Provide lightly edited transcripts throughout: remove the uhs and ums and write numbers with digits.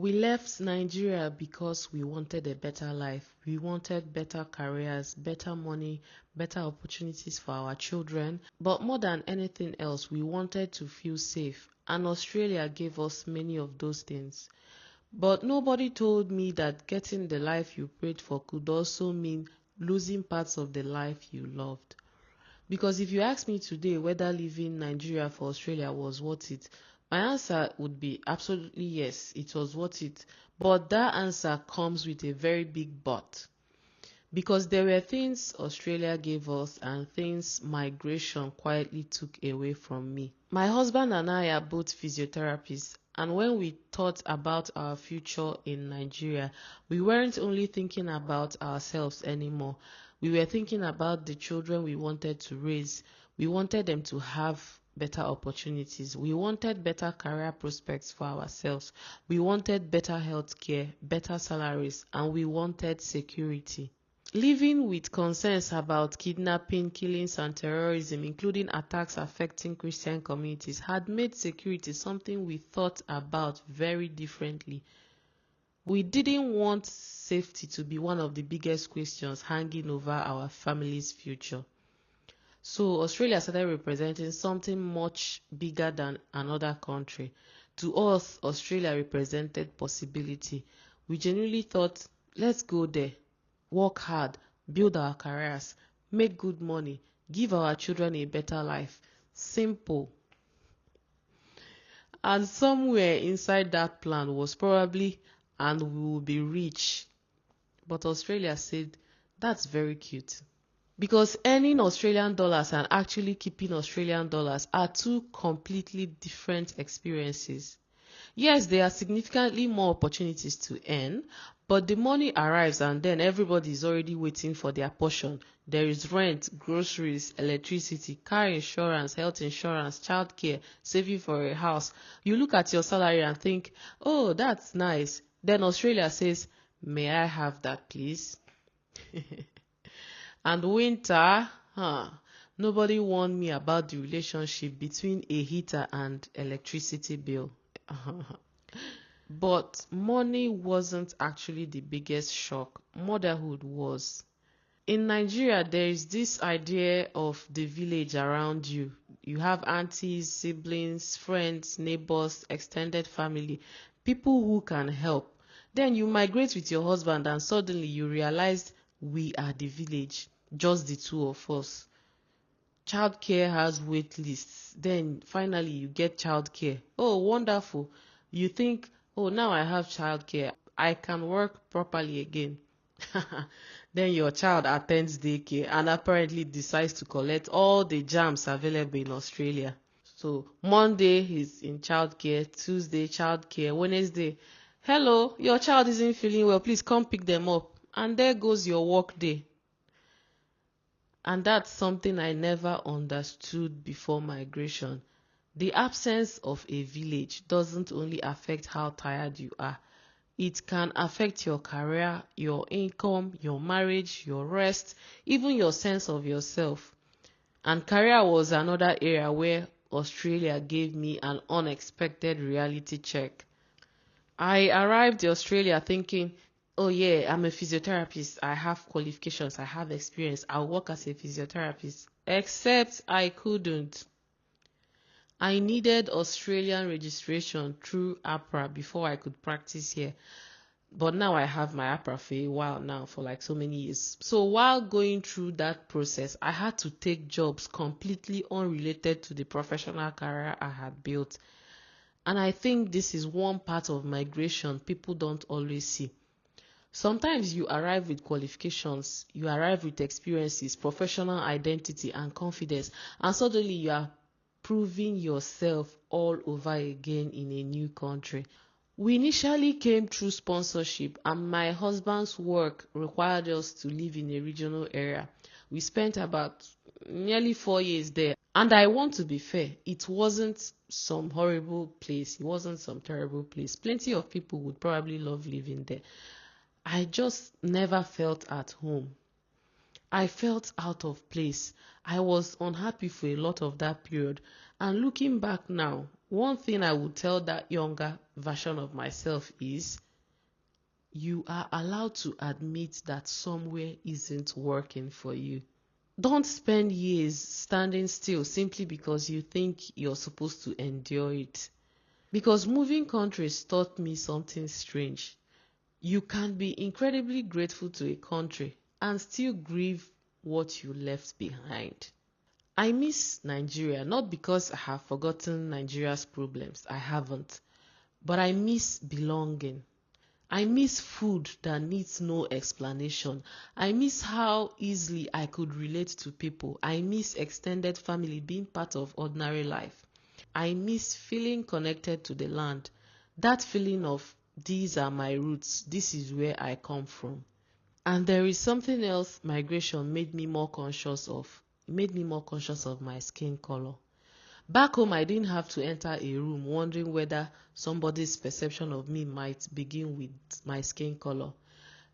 We left Nigeria because we wanted a better life. We wanted better careers, better money, better opportunities for our children. But more than anything else, we wanted to feel safe. And Australia gave us many of those things. But nobody told me that getting the life you prayed for could also mean losing parts of the life you loved. Because if you ask me today whether leaving Nigeria for Australia was worth it, my answer would be absolutely yes, it was worth it. But that answer comes with a very big but. Because there were things Australia gave us and things migration quietly took away from me. My husband and I are both physiotherapists, and when we thought about our future in Nigeria, we weren't only thinking about ourselves anymore. We were thinking about the children we wanted to raise. We wanted them to have better opportunities. We wanted better career prospects for ourselves. We wanted better health care, better salaries, and we wanted security. Living with concerns about kidnapping, killings, and terrorism, including attacks affecting Christian communities, had made security something we thought about very differently. We didn't want safety to be one of the biggest questions hanging over our family's future. So Australia started representing something much bigger than another country. To us, Australia represented possibility. We genuinely thought, let's go there, work hard, build our careers, make good money, give our children a better life. Simple. And somewhere inside that plan was probably, and we will be rich. But Australia said, that's very cute. Because earning Australian dollars and actually keeping Australian dollars are two completely different experiences. Yes, there are significantly more opportunities to earn, but the money arrives and then everybody is already waiting for their portion. There is rent, groceries, electricity, car insurance, health insurance, childcare, saving for a house. You look at your salary and think, oh, that's nice. Then Australia says, may I have that, please? And winter, nobody warned me about the relationship between a heater and electricity bill. But money wasn't actually the biggest shock. Motherhood was. In Nigeria, there is this idea of the village around you. You have aunties, siblings, friends, neighbors, extended family, people who can help. Then you migrate with your husband and suddenly you realize we are the village, just the two of us. Childcare has wait lists. Then finally you get childcare. Oh, wonderful. You think, oh, now I have childcare, I can work properly again. Then your child attends daycare and apparently decides to collect all the jams available in Australia. So Monday he's in childcare, Tuesday childcare, Wednesday, hello, your child isn't feeling well, please come pick them up. And there goes your work day. And that's something I never understood before migration. The absence of a village doesn't only affect how tired you are. It can affect your career, your income, your marriage, your rest, even your sense of yourself. And career was another area where Australia gave me an unexpected reality check. I arrived in Australia thinking, oh yeah, I'm a physiotherapist, I have qualifications, I have experience, I'll work as a physiotherapist. Except I couldn't. I needed Australian registration through APRA before I could practice here. But now I have my APRA for a while now, for like so many years. So while going through that process, I had to take jobs completely unrelated to the professional career I had built. And I think this is one part of migration people don't always see. Sometimes you arrive with qualifications, you arrive with experiences, professional identity, and confidence, and suddenly you are proving yourself all over again in a new country. We initially came through sponsorship, and my husband's work required us to live in a regional area. We spent about nearly 4 years there. And I want to be fair, it wasn't some horrible place, it wasn't some terrible place. Plenty of people would probably love living there. I just never felt at home. I felt out of place. I was unhappy for a lot of that period. And looking back now, one thing I would tell that younger version of myself is you are allowed to admit that somewhere isn't working for you. Don't spend years standing still simply because you think you're supposed to endure it. Because moving countries taught me something strange. You can be incredibly grateful to a country and still grieve what you left behind. I miss Nigeria, not because I have forgotten Nigeria's problems. I haven't. But I miss belonging. I miss food that needs no explanation. I miss how easily I could relate to people. I miss extended family being part of ordinary life. I miss feeling connected to the land. That feeling of these are my roots, this is where I come from. And there is something else migration made me more conscious of. It made me more conscious of my skin color. Back home, I didn't have to enter a room wondering whether somebody's perception of me might begin with my skin color.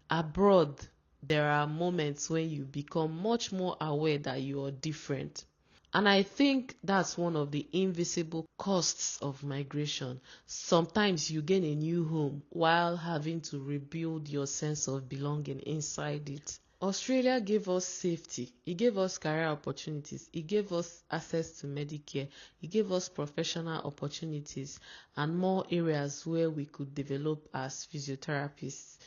Abroad, there are moments when you become much more aware that you are different. And I think that's one of the invisible costs of migration. Sometimes you gain a new home while having to rebuild your sense of belonging inside it. Australia gave us safety. It gave us career opportunities. It gave us access to Medicare. It gave us professional opportunities and more areas where we could develop as physiotherapists.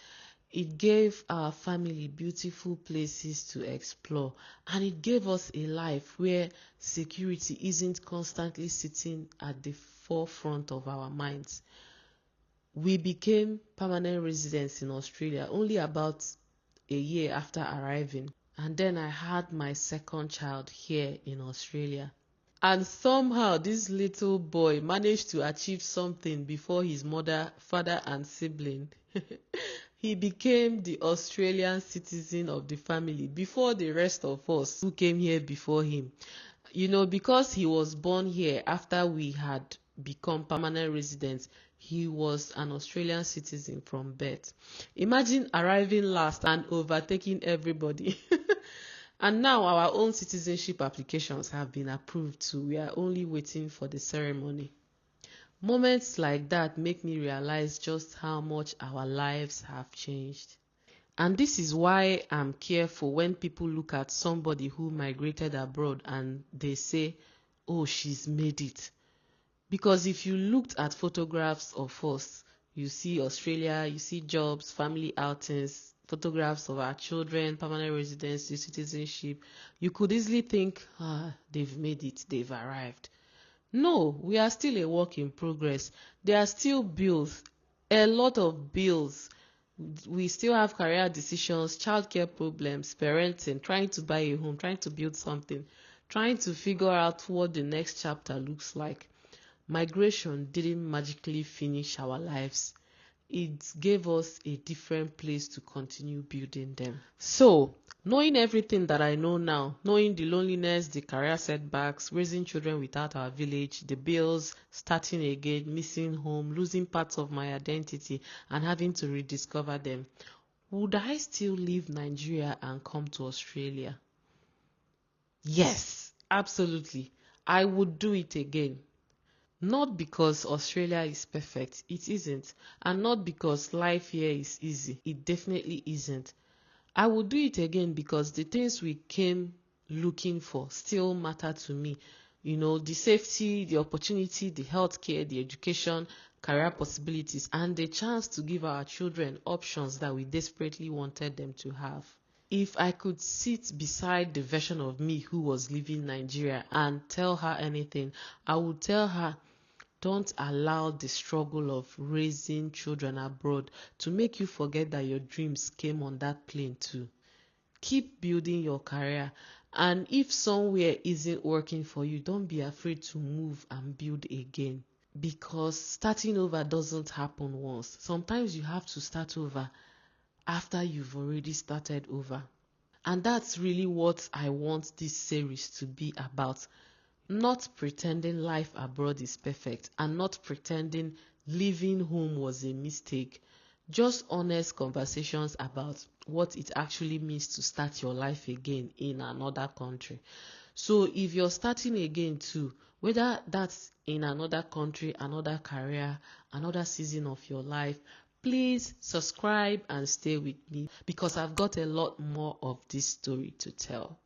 It gave our family beautiful places to explore, and it gave us a life where security isn't constantly sitting at the forefront of our minds. We became permanent residents in Australia only about a year after arriving, and then I had my second child here in Australia. And somehow this little boy managed to achieve something before his mother, father, and sibling. He became the Australian citizen of the family before the rest of us who came here before him. Because he was born here after we had become permanent residents, he was an Australian citizen from birth. Imagine arriving last and overtaking everybody. And now our own citizenship applications have been approved too. We are only waiting for the ceremony. Moments like that make me realize just how much our lives have changed. And this is why I'm careful when people look at somebody who migrated abroad and they say, oh, she's made it. Because if you looked at photographs of us, you see Australia, you see jobs, family outings, photographs of our children, permanent residency, citizenship, you could easily think, they've made it, they've arrived. No, we are still a work in progress. There are still bills, a lot of bills. We still have career decisions, childcare problems, parenting, trying to buy a home, trying to build something, trying to figure out what the next chapter looks like. Migration didn't magically finish our lives. It gave us a different place to continue building them. So, knowing everything that I know now, knowing the loneliness, the career setbacks, raising children without our village, the bills, starting again, missing home, losing parts of my identity, and having to rediscover them, would I still leave Nigeria and come to Australia? Yes, absolutely. I would do it again. Not because Australia is perfect, it isn't. And not because life here is easy, it definitely isn't. I would do it again because the things we came looking for still matter to me. The safety, the opportunity, the healthcare, the education, career possibilities, and the chance to give our children options that we desperately wanted them to have. If I could sit beside the version of me who was leaving Nigeria and tell her anything, I would tell her, don't allow the struggle of raising children abroad to make you forget that your dreams came on that plane too. Keep building your career, and if somewhere isn't working for you, don't be afraid to move and build again, because starting over doesn't happen once. Sometimes you have to start over after you've already started over. And that's really what I want this series to be about. Not pretending life abroad is perfect and not pretending leaving home was a mistake. Just honest conversations about what it actually means to start your life again in another country. So if you're starting again too, whether that's in another country, another career, another season of your life, please subscribe and stay with me because I've got a lot more of this story to tell.